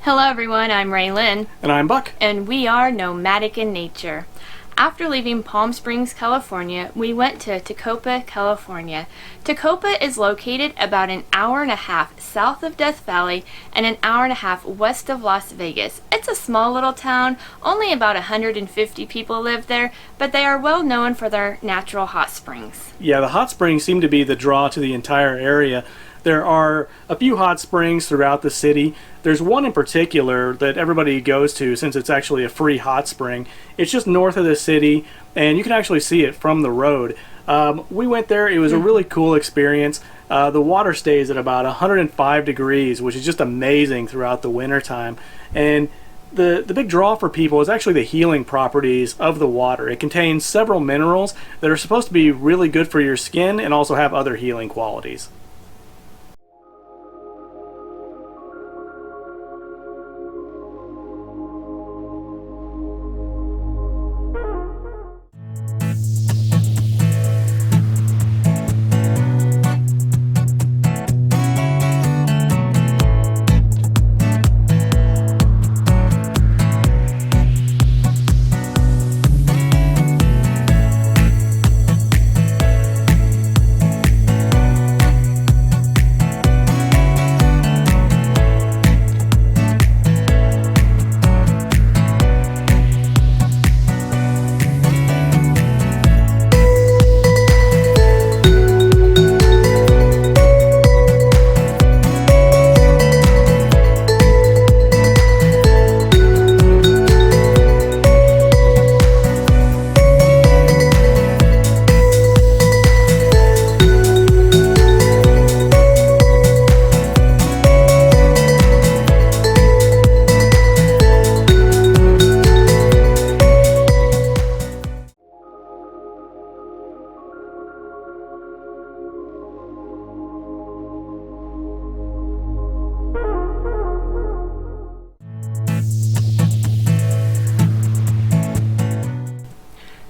Hello everyone, I'm Raylyn. And I'm Buck. And we are Nomadic in Nature. After leaving Palm Springs, California, we went to Tecopa, California. Tecopa is located about an hour and a half south of Death Valley and an hour and a half west of Las Vegas. It's a small little town, only about 150 people live there, but they are well known for their natural hot springs. Yeah, the hot springs seem to be the draw to the entire area. There are a few hot springs throughout the city. There's one in particular that everybody goes to since it's actually a free hot spring. It's just north of the city, and you can actually see it from the road. We went there. It was a really cool experience. The water stays at about 105 degrees, which is just amazing throughout the winter time. And the big draw for people is actually the healing properties of the water. It contains several minerals that are supposed to be really good for your skin and also have other healing qualities.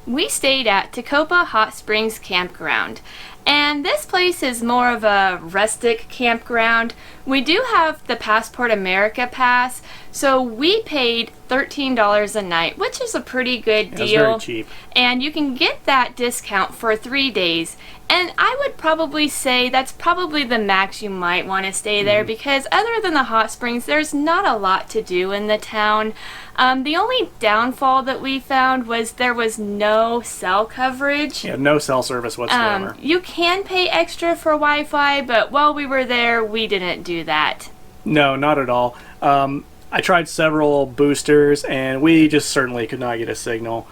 We stayed at Tecopa Hot Springs Campground, and this place is more of a rustic campground. We do have the Passport America pass, so we paid $13 a night, which is a pretty good deal. It's very cheap. And you can get that discount for 3 days. And I would probably say that's probably the max you might want to stay there because other than the hot springs, there's not a lot to do in the town. The only downfall that we found was there was no cell coverage. Yeah, no cell service whatsoever. You can pay extra for Wi-Fi, but while we were there, we didn't do that. No, not at all. I tried several boosters, and we just certainly could not get a signal.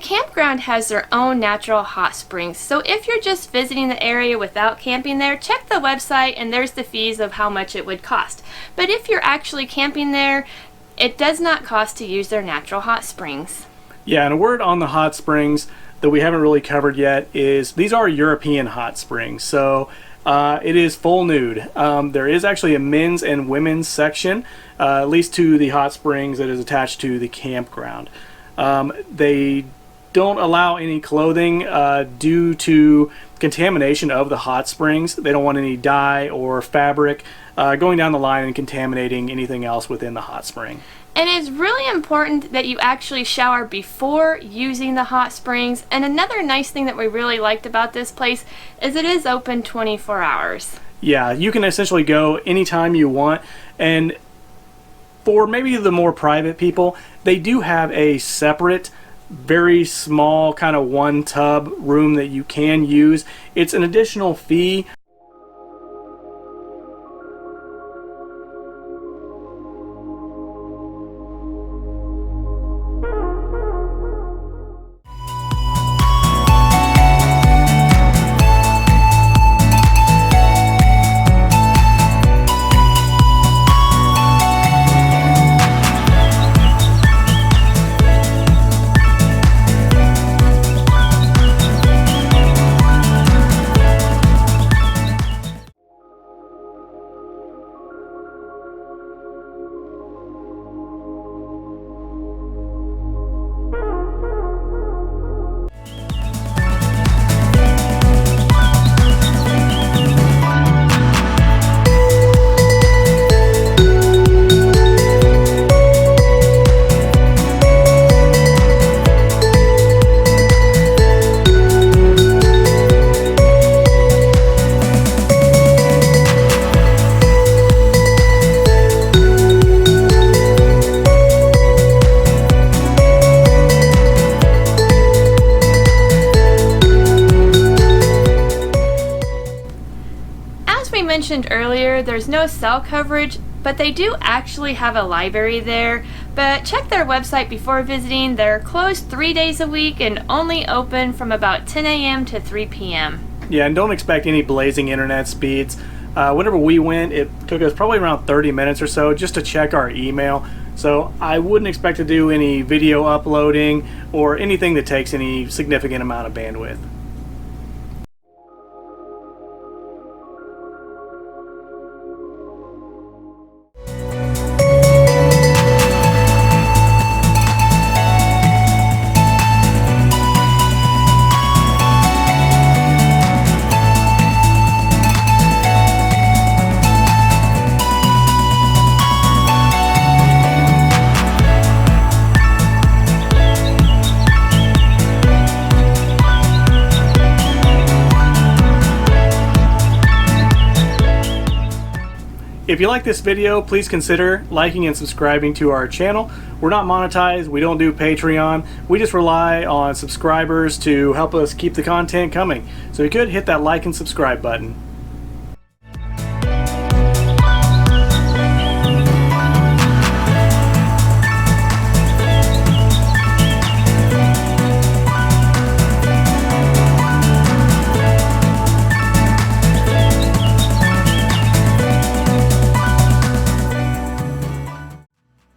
Campground has their own natural hot springs, so if you're just visiting the area without camping there, check the website and there's the fees of how much it would cost. But if you're actually camping there, It does not cost to use their natural hot springs. Yeah, and a word on the hot springs that we haven't really covered yet is these are European hot springs. So it is full nude. There is actually a men's and women's section, at least to the hot springs that is attached to the campground. They don't allow any clothing due to contamination of the hot springs. They don't want any dye or fabric going down the line and contaminating anything else within the hot spring. And it's really important that you actually shower before using the hot springs. And another nice thing that we really liked about this place is it is open 24 hours. Yeah, you can essentially go anytime you want. And for maybe the more private people, they do have a separate, very small kind of one tub room that you can use. It's an additional fee. Mentioned earlier, there's no cell coverage, but they do actually have a library there. But check their website before visiting. They're closed 3 days a week and only open from about 10 a.m. to 3 p.m. Yeah, and don't expect any blazing internet speeds. Whenever we went, it took us probably around 30 minutes or so just to check our email. So I wouldn't expect to do any video uploading or anything that takes any significant amount of bandwidth. If you like this video, please consider liking and subscribing to our channel. We're not monetized, we don't do Patreon, we just rely on subscribers to help us keep the content coming. So if you could, hit that like and subscribe button.